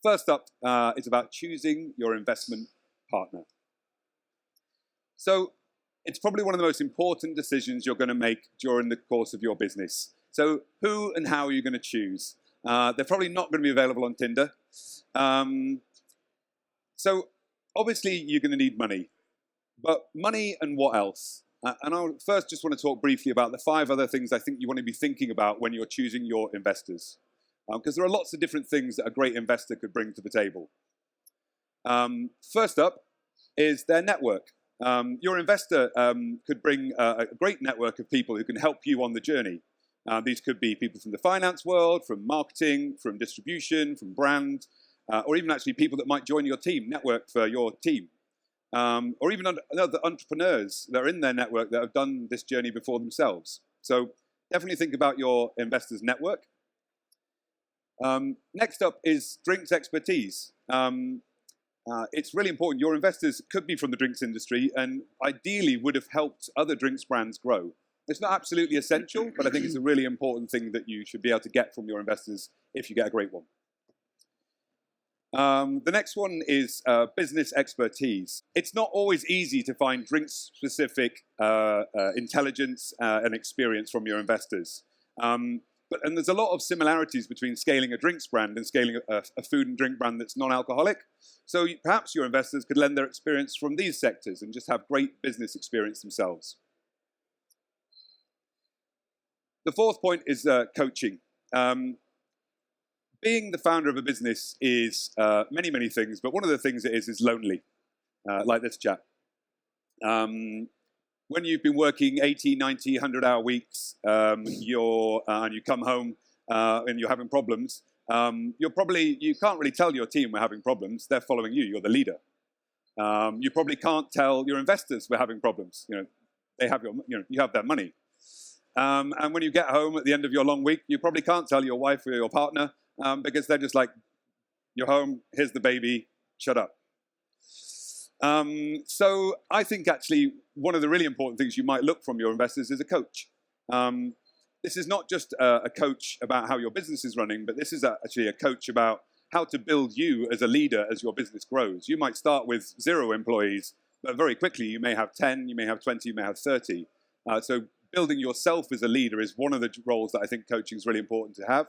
first up is about choosing your investment partner. So it's probably one of the most important decisions you're going to make during the course of your business. So who and how are you going to choose? They're probably not going to be available on Tinder. So obviously you're going to need money. But money and what else? And I first just want to talk briefly about the 5 other things I think you want to be thinking about when you're choosing your investors. Because there are lots of different things that a great investor could bring to the table. First up is their network. Your investor could bring a great network of people who can help you on the journey. These could be people from the finance world, from marketing, from distribution, from brand, or even actually people that might join your team, network for your team. Or even other entrepreneurs that are in their network that have done this journey before themselves. So definitely think about your investors' network. Next up is drinks expertise. It's really important. Your investors could be from the drinks industry and ideally would have helped other drinks brands grow. It's not absolutely essential, but I think it's a really important thing that you should be able to get from your investors if you get a great one. The next one is business expertise. It's not always easy to find drinks-specific intelligence and experience from your investors. And there's a lot of similarities between scaling a drinks brand and scaling a food and drink brand that's non-alcoholic. So perhaps your investors could lend their experience from these sectors and just have great business experience themselves. The 4th point is coaching. Being the founder of a business is many, many things, but one of the things it is lonely, like this chap. When you've been working 80, 90, 100-hour weeks, and you come home and you're having problems, you can't really tell your team we're having problems. They're following you. You're the leader. You probably can't tell your investors we're having problems. They have you have their money. And when you get home at the end of your long week, you probably can't tell your wife or your partner because they're just like, you're home, here's the baby, shut up. So I think actually one of the really important things you might look from your investors is a coach. This is not just a coach about how your business is running, but this is actually a coach about how to build you as a leader as your business grows. You might start with 0 employees, but very quickly you may have 10, you may have 20, you may have 30. So building yourself as a leader is one of the roles that I think coaching is really important to have.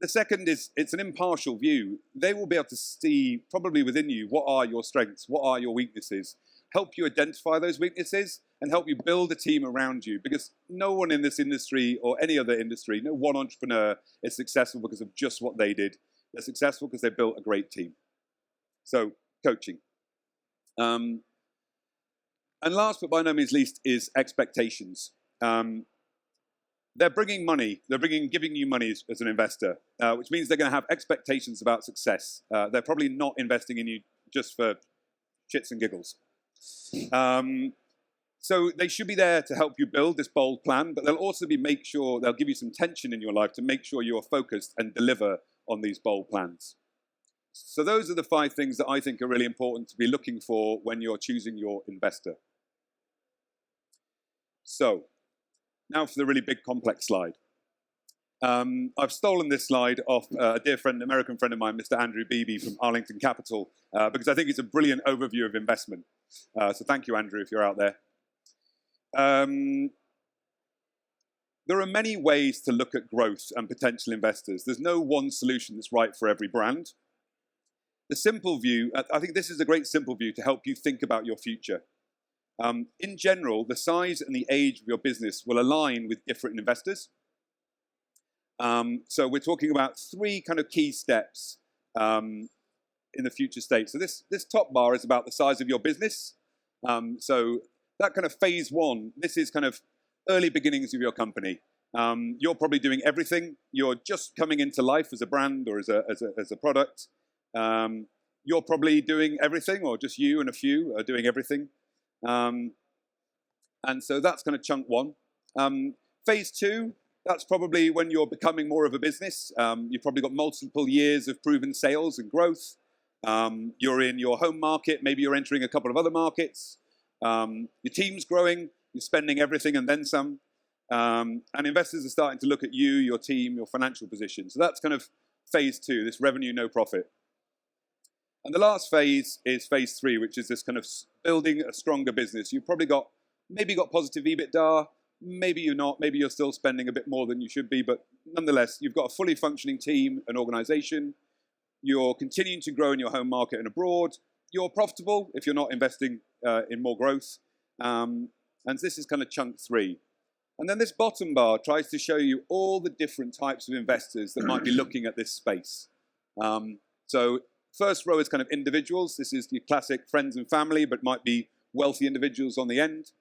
The second is it's an impartial view. They will be able to see probably within you what are your strengths, what are your weaknesses, help you identify those weaknesses and help you build a team around you, because no one in this industry or any other industry, no one entrepreneur is successful because of just what they did. They're successful because they built a great team. So coaching. And last but by no means least is expectations. They're bringing money. They're giving you money as an investor, which means they're going to have expectations about success. They're probably not investing in you just for shits and giggles. So they should be there to help you build this bold plan, but they'll also they'll give you some tension in your life to make sure you are focused and deliver on these bold plans. So those are the 5 things that I think are really important to be looking for when you're choosing your investor. So now for the really big complex slide. I've stolen this slide off a dear friend, American friend of mine, Mr. Andrew Beebe from Arlington Capital, because I think it's a brilliant overview of investment. So thank you, Andrew, if you're out there. There are many ways to look at growth and potential investors. There's no one solution that's right for every brand. The simple view, I think this is a great simple view to help you think about your future. In general, the size and the age of your business will align with different investors. So we're talking about 3 kind of key steps in the future state. So this top bar is about the size of your business. So that kind of phase 1, this is kind of early beginnings of your company. You're probably doing everything. You're just coming into life as a brand or as a product. You're probably doing everything, or just you and a few are doing everything. And so that's kind of chunk 1. Phase 2, that's probably when you're becoming more of a business. You've probably got multiple years of proven sales and growth. You're in your home market. Maybe you're entering a couple of other markets. Your team's growing. You're spending everything and then some. And investors are starting to look at you, your team, your financial position. So that's kind of phase 2, this revenue, no profit. And the last phase is phase 3, which is this kind of building a stronger business. You've probably maybe got positive EBITDA, maybe you're not, maybe you're still spending a bit more than you should be, but nonetheless, you've got a fully functioning team, an organization, you're continuing to grow in your home market and abroad, you're profitable if you're not investing in more growth, and this is kind of chunk 3. And then this bottom bar tries to show you all the different types of investors that might be looking at this space. So first row is kind of individuals. This is your classic friends and family, but might be wealthy individuals on the end.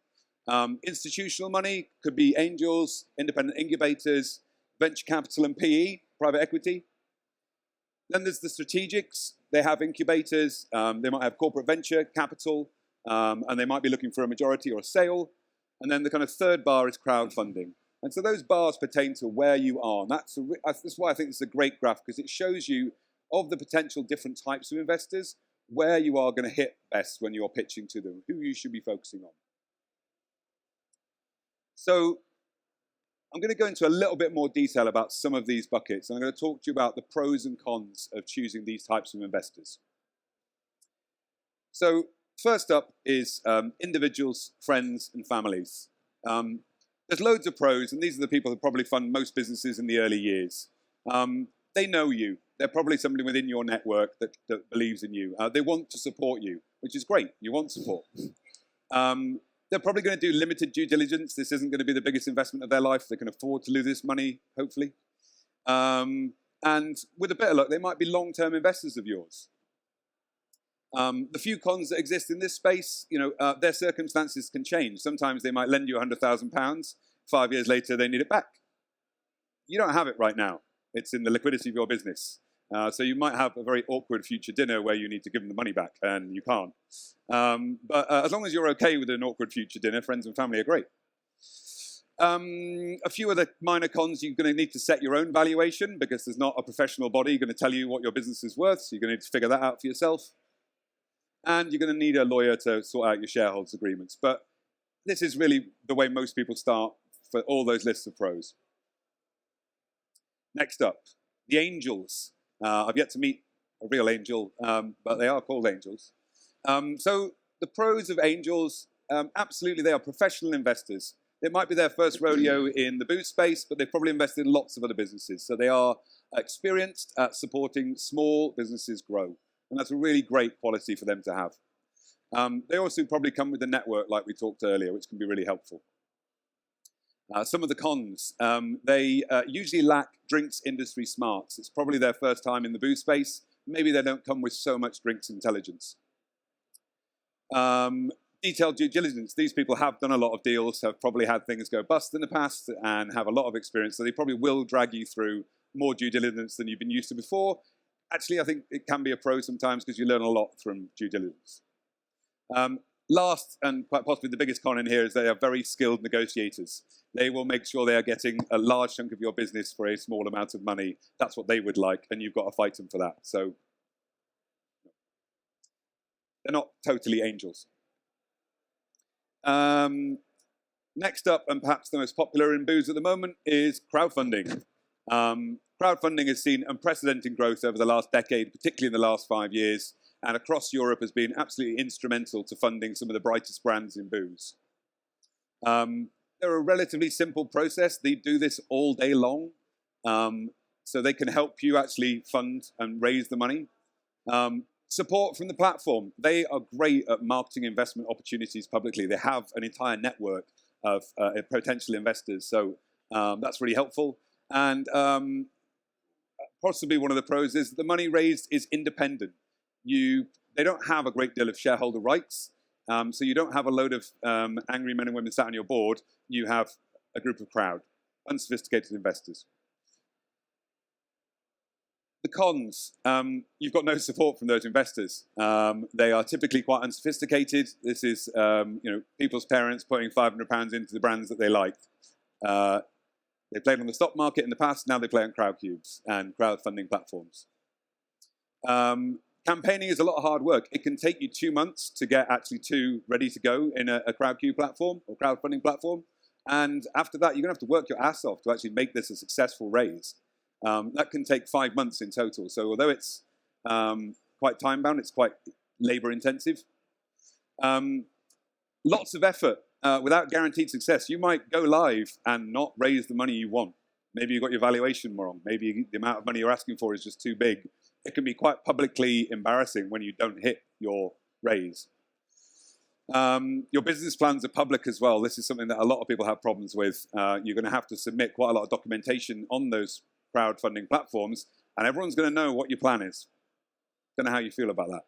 Institutional money could be angels, independent incubators, venture capital and PE, private equity. Then there's the strategics. They have incubators. They might have corporate venture capital, and they might be looking for a majority or a sale. And then the kind of third bar is crowdfunding. And so those bars pertain to where you are. And that's why I think this is a great graph, because it shows you of the potential different types of investors, where you are going to hit best when you're pitching to them, who you should be focusing on. So I'm going to go into a little bit more detail about some of these buckets. And I'm going to talk to you about the pros and cons of choosing these types of investors. So first up is individuals, friends, and families. There's loads of pros, and these are the people who probably fund most businesses in the early years. They know you. They're probably somebody within your network that believes in you. They want to support you, which is great. You want support. They're probably going to do limited due diligence. This isn't going to be the biggest investment of their life. They can afford to lose this money, hopefully. And with a bit of luck, they might be long-term investors of yours. The few cons that exist in this space, their circumstances can change. Sometimes they might lend you £100,000. 5 years later, they need it back. You don't have it right now. It's in the liquidity of your business. So you might have a very awkward future dinner where you need to give them the money back, and you can't. But as long as you're okay with an awkward future dinner, friends and family are great. A few other minor cons: you're going to need to set your own valuation, because there's not a professional body going to tell you what your business is worth, so you're going to need to figure that out for yourself. And you're going to need a lawyer to sort out your shareholders' agreements. But this is really the way most people start for all those lists of pros. Next up, the angels. I've yet to meet a real angel, but they are called angels. So the pros of angels, absolutely, they are professional investors. It might be their first rodeo in the booze space, but they've probably invested in lots of other businesses. So they are experienced at supporting small businesses grow. And that's a really great quality for them to have. They also probably come with a network, like we talked earlier, which can be really helpful. Some of the cons: they usually lack drinks industry smarts. It's probably their first time in the booze space. Maybe they don't come with so much drinks intelligence. Detailed due diligence. These people have done a lot of deals, have probably had things go bust in the past, and have a lot of experience. So they probably will drag you through more due diligence than you've been used to before. Actually, I think it can be a pro sometimes, because you learn a lot from due diligence. Last, and quite possibly the biggest con in here, is they are very skilled negotiators. They will make sure they are getting a large chunk of your business for a small amount of money. That's what they would like, and you've got to fight them for that. So they're not totally angels. Next up, and perhaps the most popular in booze at the moment, is crowdfunding. Crowdfunding has seen unprecedented growth over the last decade, particularly in the last 5 years, and across Europe has been absolutely instrumental to funding some of the brightest brands in booze. They're a relatively simple process. They do this all day long, so they can help you actually fund and raise the money. Support from the platform. They are great at marketing investment opportunities publicly. They have an entire network of potential investors, so that's really helpful. And possibly one of the pros is the money raised is independent. They don't have a great deal of shareholder rights, so you don't have a load of angry men and women sat on your board. You have a group of crowd, unsophisticated investors. The cons: you've got no support from those investors. They are typically quite unsophisticated. This is people's parents putting £500 into the brands that they like. They played on the stock market in the past. Now they play on crowdcubes and crowdfunding platforms. Campaigning is a lot of hard work. It can take you 2 months to get actually 2 ready to go in a crowdcube platform or crowdfunding platform. And after that, you're going to have to work your ass off to actually make this a successful raise. That can take 5 months in total. So although it's quite time-bound, it's quite labor-intensive. Lots of effort without guaranteed success. You might go live and not raise the money you want. Maybe you got your valuation wrong. Maybe the amount of money you're asking for is just too big. It can be quite publicly embarrassing when you don't hit your raise. Your business plans are public as well. This is something that a lot of people have problems with. You're going to have to submit quite a lot of documentation on those crowdfunding platforms, and everyone's going to know what your plan is. Don't know how you feel about that.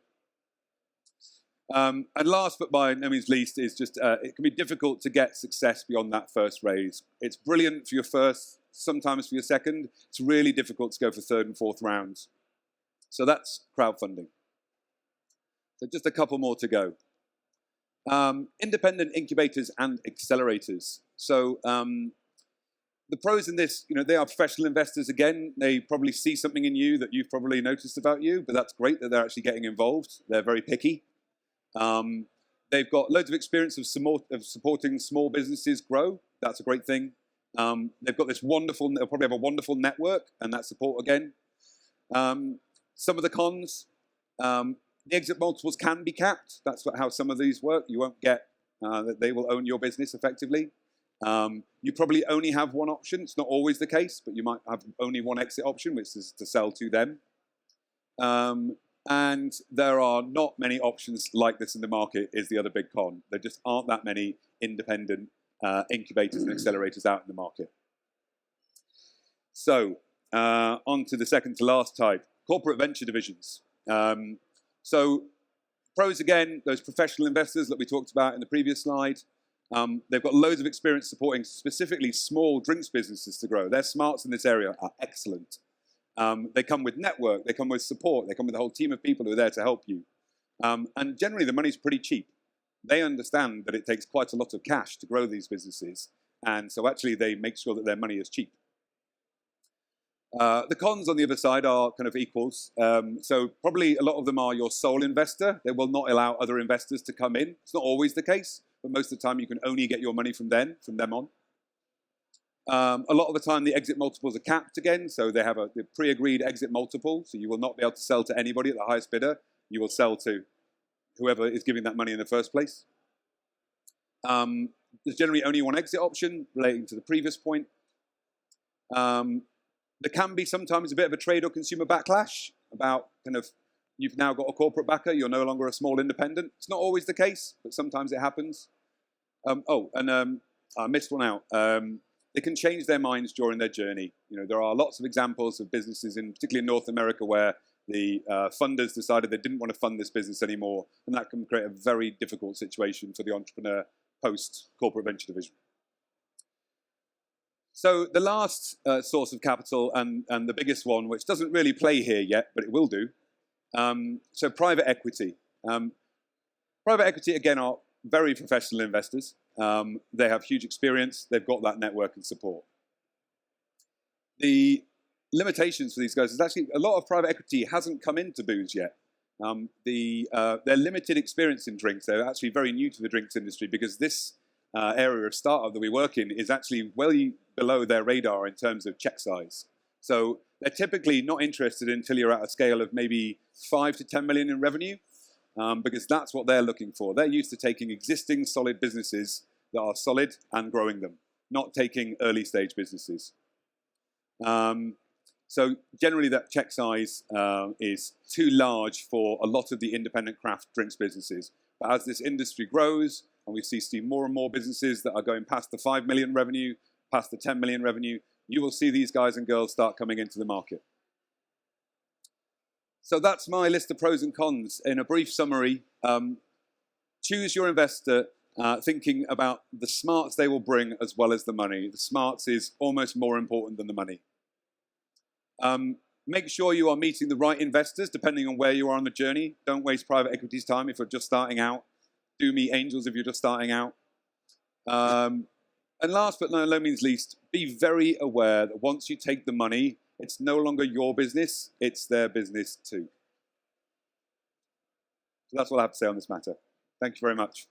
And last but by no means least is just it can be difficult to get success beyond that first raise. It's brilliant for your first, sometimes for your second. It's really difficult to go for third and fourth rounds. So that's crowdfunding. So just a couple more to go. Independent incubators and accelerators. So the pros in this, they are professional investors again. They probably see something in you that you've probably noticed about you, but that's great that they're actually getting involved. They're very picky. They've got loads of experience of supporting small businesses grow. That's a great thing. They've got this wonderful, they'll probably have a wonderful network and that support again. Some of the cons, the exit multiples can be capped. That's how some of these work. You won't get that they will own your business effectively. You probably only have one option. It's not always the case, but you might have only one exit option, which is to sell to them. And there are not many options like this in the market is the other big con. There just aren't that many independent incubators and accelerators out in the market. So on to the second to last type, corporate venture divisions. So pros again, those professional investors that we talked about in the previous slide. They've got loads of experience supporting specifically small drinks businesses to grow. Their smarts in this area are excellent. They come with network, they come with support, they come with a whole team of people who are there to help you. And generally the money's pretty cheap. They understand that it takes quite a lot of cash to grow these businesses. And so actually they make sure that their money is cheap. The cons on the other side are kind of equals. So probably a lot of them are your sole investor. They will not allow other investors to come in. It's not always the case, but most of the time you can only get your money from them on. A lot of the time the exit multiples are capped again, so they have a pre-agreed exit multiple, so you will not be able to sell to anybody at the highest bidder. You will sell to whoever is giving that money in the first place. There's generally only one exit option relating to the previous point. There can be sometimes a bit of a trade or consumer backlash about kind of you've now got a corporate backer, you're no longer a small independent. It's not always the case, but sometimes it happens. I missed one out. They can change their minds during their journey. There are lots of examples of businesses, particularly in North America, where the funders decided they didn't want to fund this business anymore, and that can create a very difficult situation for the entrepreneur post-corporate venture division. So the last source of capital, and the biggest one, which doesn't really play here yet, but it will do, so private equity. Private equity, again, are very professional investors. They have huge experience. They've got that network and support. The limitations for these guys is actually a lot of private equity hasn't come into booze yet. Their limited experience in drinks, they're actually very new to the drinks industry because this area of startup that we work in is actually well below their radar in terms of check size. So they're typically not interested until you're at a scale of maybe 5 to 10 million in revenue. Because that's what they're looking for. They're used to taking existing solid businesses that are solid and growing them, not taking early stage businesses. So generally that check size is too large for a lot of the independent craft drinks businesses. But as this industry grows, and we see more and more businesses that are going past the 5 million revenue, past the 10 million revenue, you will see these guys and girls start coming into the market. So that's my list of pros and cons. In a brief summary, choose your investor thinking about the smarts they will bring as well as the money. The smarts is almost more important than the money. Make sure you are meeting the right investors depending on where you are on the journey. Don't waste private equity's time if you're just starting out. Do meet angels if you're just starting out. And last but no means least, be very aware that once you take the money, it's no longer your business, it's their business too. So that's all I have to say on this matter. Thank you very much.